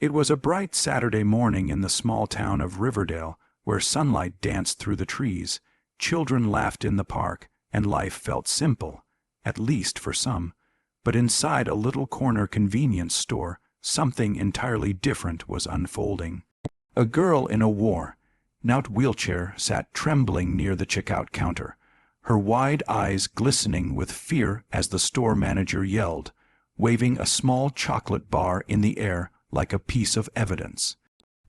It was a bright Saturday morning in the small town of Riverdale, where sunlight danced through the trees, children laughed in the park, and life felt simple, at least for some. But inside a little corner convenience store, something entirely different was unfolding. A girl in a worn-out wheelchair sat trembling near the checkout counter, her wide eyes glistening with fear as the store manager yelled, waving a small chocolate bar in the air like a piece of evidence.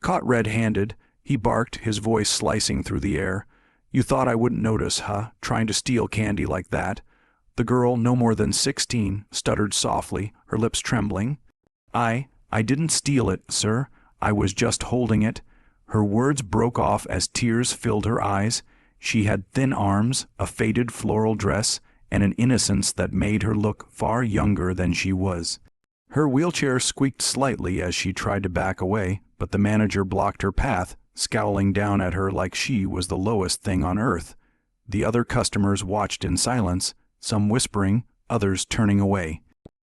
Caught red-handed, he barked, his voice slicing through the air. "You thought I wouldn't notice, huh, trying to steal candy like that?" The girl, no more than 16, stuttered softly, her lips trembling. I didn't steal it, sir. I was just holding it." Her words broke off as tears filled her eyes. She had thin arms, a faded floral dress, and an innocence that made her look far younger than she was. Her wheelchair squeaked slightly as she tried to back away, but the manager blocked her path, scowling down at her like she was the lowest thing on earth. The other customers watched in silence, some whispering, others turning away.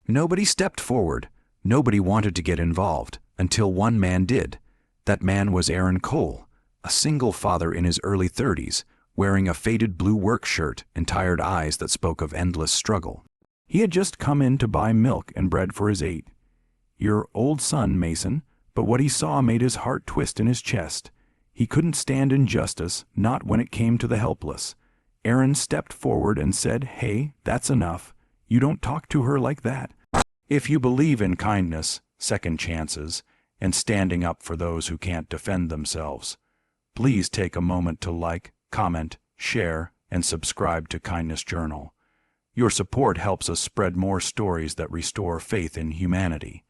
Nobody stepped forward. Nobody wanted to get involved, until one man did. That man was Aaron Cole, a single father in his early 30s, wearing a faded blue work shirt and tired eyes that spoke of endless struggle. He had just come in to buy milk and bread for his 8-year old son, Mason, but what he saw made his heart twist in his chest. He couldn't stand injustice, not when it came to the helpless. Aaron stepped forward and said, "Hey, that's enough. You don't talk to her like that. If you believe in kindness, second chances, and standing up for those who can't defend themselves, please take a moment to like, comment, share, and subscribe to Kindness Journal. Your support helps us spread more stories that restore faith in humanity."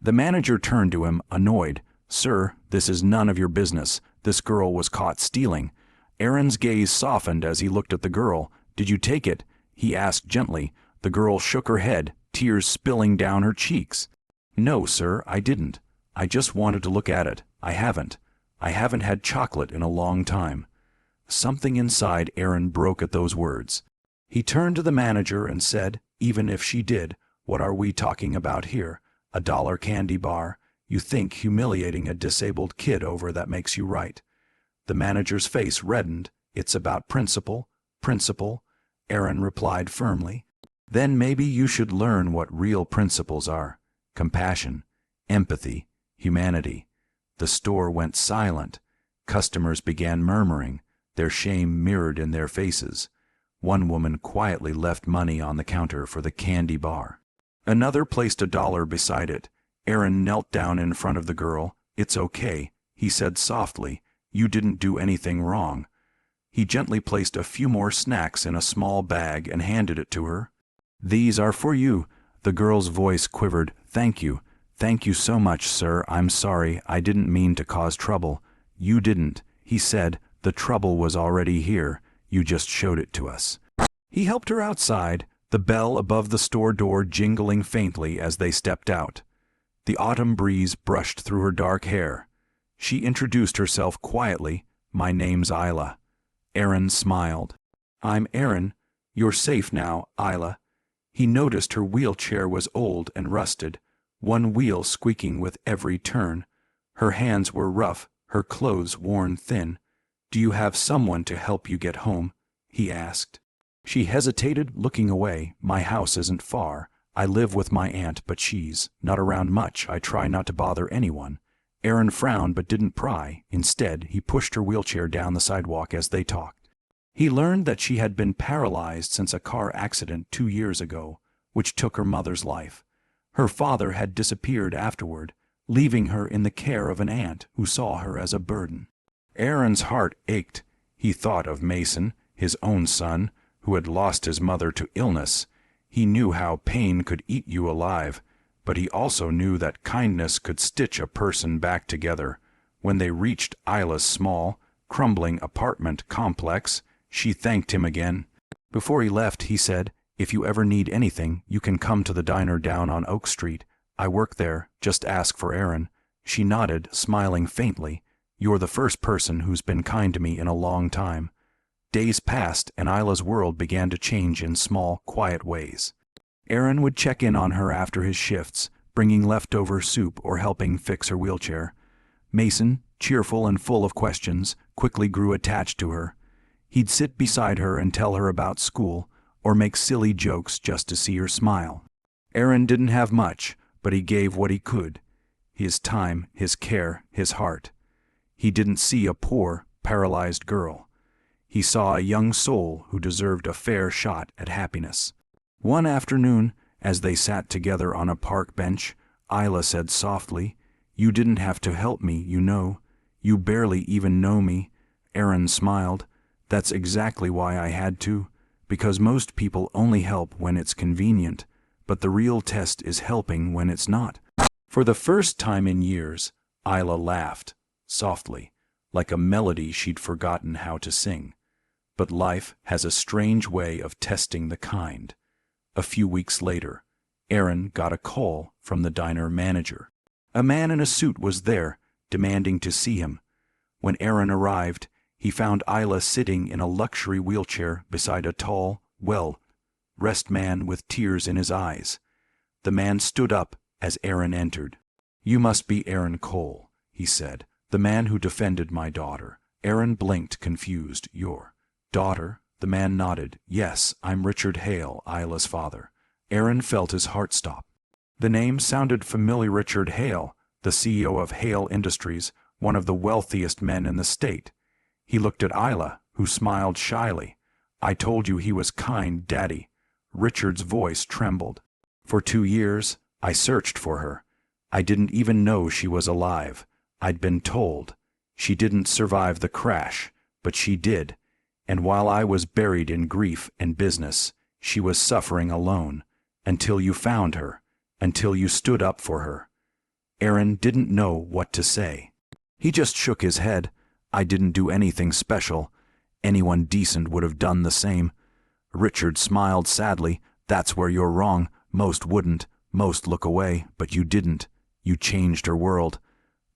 The manager turned to him, annoyed. "Sir, this is none of your business. This girl was caught stealing." Aaron's gaze softened as he looked at the girl. "Did you take it?" he asked gently. The girl shook her head, tears spilling down her cheeks. "No, sir, I didn't. I just wanted to look at it. I haven't had chocolate in a long time." Something inside Aaron broke at those words. He turned to the manager and said, "Even if she did, what are we talking about here? A $1 candy bar? You think humiliating a disabled kid over that makes you right?" The manager's face reddened. "It's about principle, principle," Aaron replied firmly. "Then maybe you should learn what real principles are. Compassion, empathy, humanity." The store went silent. Customers began murmuring, their shame mirrored in their faces. One woman quietly left money on the counter for the candy bar. Another placed $1 beside it. Aaron knelt down in front of the girl. "It's okay," he said softly. "You didn't do anything wrong." He gently placed a few more snacks in a small bag and handed it to her. "These are for you." The girl's voice quivered. "Thank you. Thank you so much, sir. I'm sorry. I didn't mean to cause trouble." "You didn't," he said. "The trouble was already here. You just showed it to us." He helped her outside, the bell above the store door jingling faintly as they stepped out. The autumn breeze brushed through her dark hair. She introduced herself quietly. "My name's Isla." Aaron smiled. "I'm Aaron. You're safe now, Isla." He noticed her wheelchair was old and rusted, one wheel squeaking with every turn. Her hands were rough, her clothes worn thin. "Do you have someone to help you get home?" he asked. She hesitated, looking away. "My house isn't far. I live with my aunt, but she's not around much. I try not to bother anyone." Aaron frowned but didn't pry. Instead, he pushed her wheelchair down the sidewalk as they talked. He learned that she had been paralyzed since a car accident 2 years ago, which took her mother's life. Her father had disappeared afterward, leaving her in the care of an aunt who saw her as a burden. Aaron's heart ached. He thought of Mason, his own son, who had lost his mother to illness. He knew how pain could eat you alive, but he also knew that kindness could stitch a person back together. When they reached Isla's small, crumbling apartment complex, she thanked him again. Before he left, he said, "If you ever need anything, you can come to the diner down on Oak Street. I work there. Just ask for Aaron." She nodded, smiling faintly. "You're the first person who's been kind to me in a long time." Days passed, and Isla's world began to change in small, quiet ways. Aaron would check in on her after his shifts, bringing leftover soup or helping fix her wheelchair. Mason, cheerful and full of questions, quickly grew attached to her. He'd sit beside her and tell her about school, or make silly jokes just to see her smile. Aaron didn't have much, but he gave what he could. His time, his care, his heart. He didn't see a poor, paralyzed girl. He saw a young soul who deserved a fair shot at happiness. One afternoon, as they sat together on a park bench, Isla said softly, "You didn't have to help me, you know. You barely even know me." Aaron smiled. "That's exactly why I had to, because most people only help when it's convenient, but the real test is helping when it's not." For the first time in years, Isla laughed, softly, like a melody she'd forgotten how to sing. But life has a strange way of testing the kind. A few weeks later, Aaron got a call from the diner manager. A man in a suit was there, demanding to see him. When Aaron arrived, he found Isla sitting in a luxury wheelchair beside a tall, well-dressed man with tears in his eyes. The man stood up as Aaron entered. "You must be Aaron Cole," he said, "the man who defended my daughter." Aaron blinked, confused. "Your daughter?" The man nodded. "Yes, I'm Richard Hale, Isla's father." Aaron felt his heart stop. The name sounded familiar. Richard Hale, the CEO of Hale Industries, one of the wealthiest men in the state. He looked at Isla, who smiled shyly. "I told you he was kind, Daddy." Richard's voice trembled. "For 2 years, I searched for her. I didn't even know she was alive. I'd been told. She didn't survive the crash, but she did. And while I was buried in grief and business, she was suffering alone, until you found her, until you stood up for her." Aaron didn't know what to say. He just shook his head. "I didn't do anything special. Anyone decent would have done the same." Richard smiled sadly. "That's where you're wrong. Most wouldn't. Most look away, but you didn't. You changed her world."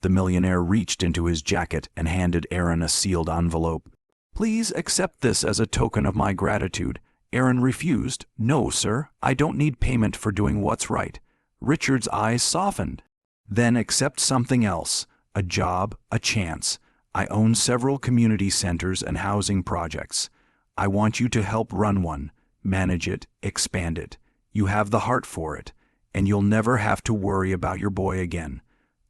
The millionaire reached into his jacket and handed Aaron a sealed envelope. "Please accept this as a token of my gratitude." Aaron refused. "No, sir, I don't need payment for doing what's right." Richard's eyes softened. "Then accept something else. A job, a chance. I own several community centers and housing projects. I want you to help run one, manage it, expand it. You have the heart for it, and you'll never have to worry about your boy again."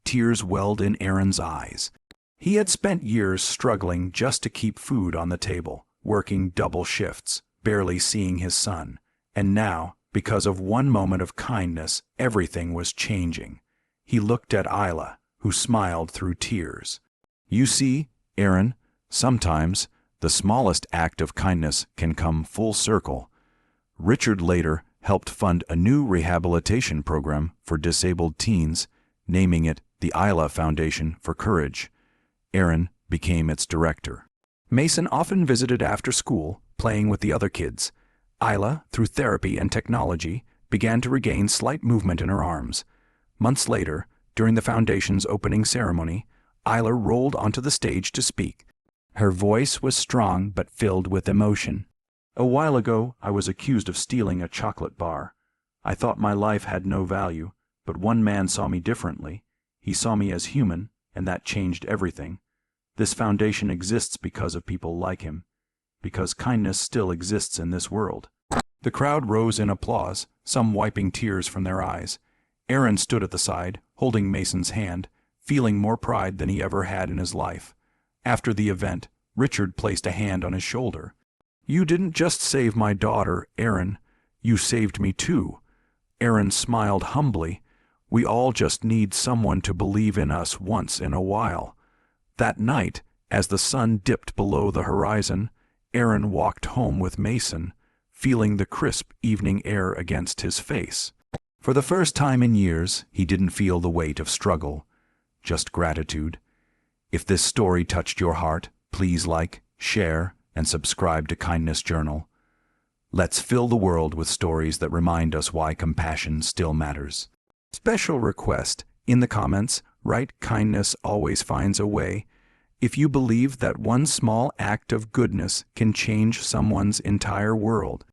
Tears welled in Aaron's eyes. He had spent years struggling just to keep food on the table, working double shifts, barely seeing his son. And now, because of one moment of kindness, everything was changing. He looked at Isla, who smiled through tears. "You see, Aaron, sometimes the smallest act of kindness can come full circle." Richard later helped fund a new rehabilitation program for disabled teens, naming it the Isla Foundation for Courage. Aaron became its director. Mason often visited after school, playing with the other kids. Isla, through therapy and technology, began to regain slight movement in her arms. Months later, during the foundation's opening ceremony, Isla rolled onto the stage to speak. Her voice was strong but filled with emotion. "A while ago, I was accused of stealing a chocolate bar. I thought my life had no value, but one man saw me differently. He saw me as human, and that changed everything. This foundation exists because of people like him, because kindness still exists in this world." The crowd rose in applause, some wiping tears from their eyes. Aaron stood at the side, holding Mason's hand, feeling more pride than he ever had in his life. After the event, Richard placed a hand on his shoulder. "You didn't just save my daughter, Aaron. You saved me too." Aaron smiled humbly. "We all just need someone to believe in us once in a while." That night, as the sun dipped below the horizon, Aaron walked home with Mason, feeling the crisp evening air against his face. For the first time in years, he didn't feel the weight of struggle, just gratitude. If this story touched your heart, please like, share, and subscribe to Kindness Journal. Let's fill the world with stories that remind us why compassion still matters. Special request, in the comments, write "Kindness always finds a way" if you believe that one small act of goodness can change someone's entire world.